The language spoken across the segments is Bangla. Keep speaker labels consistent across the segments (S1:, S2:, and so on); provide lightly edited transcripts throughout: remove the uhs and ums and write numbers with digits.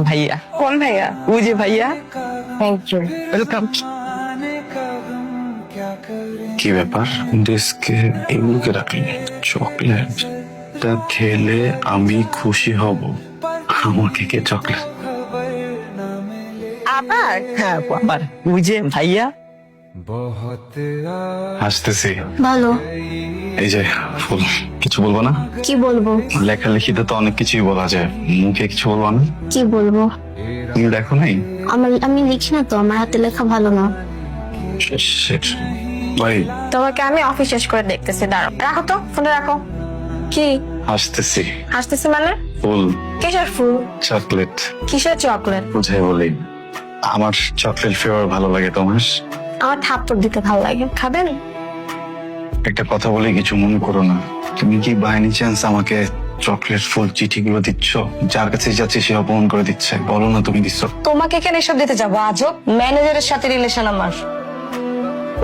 S1: ভাইয়া।
S2: কোন ভাইয়া?
S1: ওই যে ভাইয়া।
S2: Thank you.
S1: ওয়েলকাম।
S3: কি ব্যাপার ডেস্কে এগুলোকে রাখলি? চকলেট তা খেলে আমি খুশি হব, আমাকে কে চকলেট?
S2: আবার?
S1: হ্যাঁ আবার ওই যে ভাইয়া।
S3: হাসতেছি।
S4: ভালো।
S3: এই যে ফুল, কিছু বলবো না?
S4: কি বলবো?
S3: লেখালেখিতে তো অনেক কিছুই বলা যায়, মুখে কিছু বলবো না?
S4: কি বলবো?
S3: তুমি দেখো নাই?
S4: আমি লিখি না তো, আমার হাতে লেখা ভালো না।
S3: Shit. ভাই
S2: তোমাকে আমি অফিস শেষ করে দেখতেছি, দাঁড়াও। রাখো তো, ফোনে রাখো। কি
S3: হাসতেছি।
S2: হাসতেছি মানে?
S3: ফুল,
S2: কিসের ফুল?
S3: চকলেট।
S2: কিসের চকলেট?
S3: বুঝাই বলি, আমার চকলেট ফ্লেভার ভালো লাগে। তোমার?
S2: আমার থাপ্পড় দিতে ভালো লাগে, খাবেন?
S3: একটা কথা বলি, কিছু মনে করো না। তুমি কি বাই এনি চান্স আমাকে চকলেট ফুল চিঠিগুলো দিচ্ছ? যার কাছে যাচ্ছে সে অপমান করে দিচ্ছে, বলো না তুমি দিচ্ছ।
S2: তোমাকে কেন এসব দিতে যাবো? আজব, ম্যানেজারের সাথে রিলেশন আমার।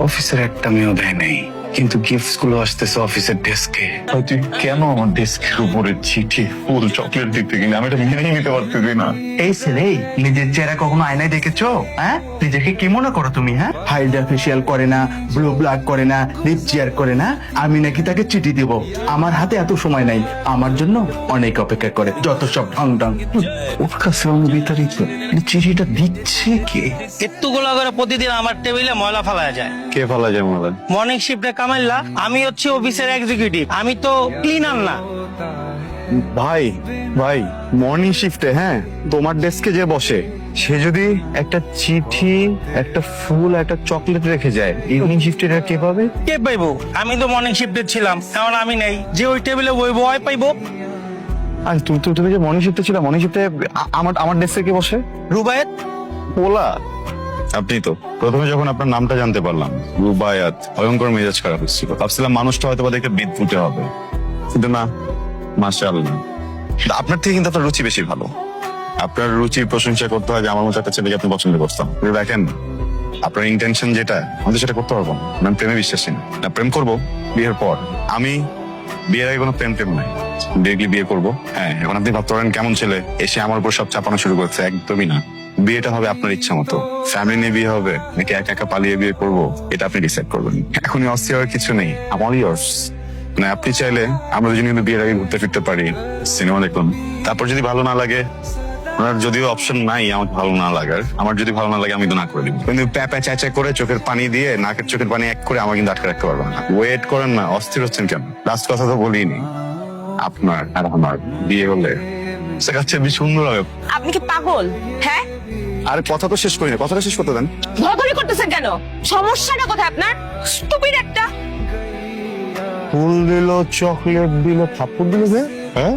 S3: অফিসের একটা মেয়েও দেয় নেই, কিন্তু গিফটস গুলো আসতেছে অফিসের ডেস্কে। তুই কেন আমার ডেস্কের উপরে চিঠি ফুল চকলেট দিতে কিনা? আমি এটা মেনেই নিতে পারতেছি না।
S5: এই ছেলে, নিজের চেহারা কখনো আয়নায় দেখেছো? হ্যাঁ, নিজেকে কি মনে করো তুমি? হ্যাঁ, হাইড্রা ফেসিয়াল করে না, ব্লু ব্লাক করে না, লিপ চেয়ার করে না। আমি নাকি তাকে চিঠি দেব? আমার হাতে এত সময় নাই, আমার জন্য অনেক অপেক্ষা করে, যত সব ঢং ঢং।
S3: ওর কাছে আমি বিতাড়িত, চিঠিটা দিচ্ছে কে?
S6: এত্তুগুলো করে প্রতিদিন আমার টেবিলে ময়লা ফেলা যায়।
S3: কে ফেলা যায় মনে?
S6: মর্নিং শিফটে কামাইলা, আমি হচ্ছে অফিসের এক্সিকিউটিভ, আমি তো ক্লিনার না।
S3: ভাই ভাই, মর্নিং শিফটে হ্যাঁ তোমার ডেস্কে যে বসে সে যদি একটা চিঠি, একটা ফুল, একটা চকলেট রেখে যায়, ইভিনিং শিফটে এটা কে পাবে?
S6: কে পাইবো? আমি তো মর্নিং শিফটে ছিলাম, এখন আমি নেই। যে ওই টেবিলে বইবো ওই পাইবো।
S3: আর তুমি যে মর্নিং শিফটে ছিল, মর্নিং শিফটে আমার ডেস্কে কে বসে?
S6: রুবায়েত।
S3: ওলা আপনি তো প্রথমে যখন আপনার নামটা জানতে পারলাম রুবায়াত, ভয়ঙ্কর মেজাজ খারাপ হচ্ছিল। ভাবছিলাম মানুষটা হয়তো বা দেখে বিদ্যুটে হবে, কিন্তু না, মাশাআল্লাহ। আপনার থেকে কিন্তু আপনার রুচি বেশি ভালো। আপনার রুচির প্রশংসা করতে হয় যে আমার মতো একটা ছেলেকে আপনি পছন্দ করতাম। কিন্তু দেখেন, আপনার ইন্টেনশন যেটা, আমাদের সেটা করতে পারবো না। আমি প্রেমে বিশ্বাসী না। না, প্রেম করবো বিয়ের পর। আমি বিয়ের আগে কোনো প্রেম নাই, ডিরেক্টলি বিয়ে করবো। হ্যাঁ, এখন আপনি ভাবতে পারেন কেমন ছেলে এসে আমার উপর সব চাপানো শুরু করছে। একদমই না। বিয়েটা হবে আপনার ইচ্ছা মতো। ফ্যামিলি নিয়ে বিয়ে হবে নাকি একা একা পালিয়ে বিয়ে করবো, এটা আপনি ডিসাইড করবেন। এখনই অস্থির হওয়ার কিছু নেই, আমার ইয়ার্স। মানে আপনি চাইলে আমরা দুজনে কিন্তু বিয়ের আগে ঘুরতে ফিরতে পারি, সিনেমা দেখুন। তারপর যদি ভালো না লাগে, ওনার যদিও অপশন নাই আমার ভালো না লাগার, আমার যদি ভালো না লাগে আমি তো না করে দিব। কিন্তু প্যাপা চেঁচা করে চোখের পানি দিয়ে, নাকের চোখের পানি এক করে আমার কিন্তু আটকে রাখতে পারবেন না। ওয়েট করেন না, অস্থির হচ্ছেন কেন? লাস্ট কথা তো বলিনি, আপনার আর আমার বিয়ে হলে সেটা সুন্দর হবে।
S2: আপনি কি পাগল? হ্যাঁ,
S3: আর কথা তো শেষ করি না, কথাটা শেষ করতে দেন।
S2: ধরাধরি করতেছেন কেন? সমস্যাটা কোথায় আপনার? স্টুপিড একটা।
S3: ফুল দিল, চকলেট দিল, থাপ্পড় দিল, হ্যাঁ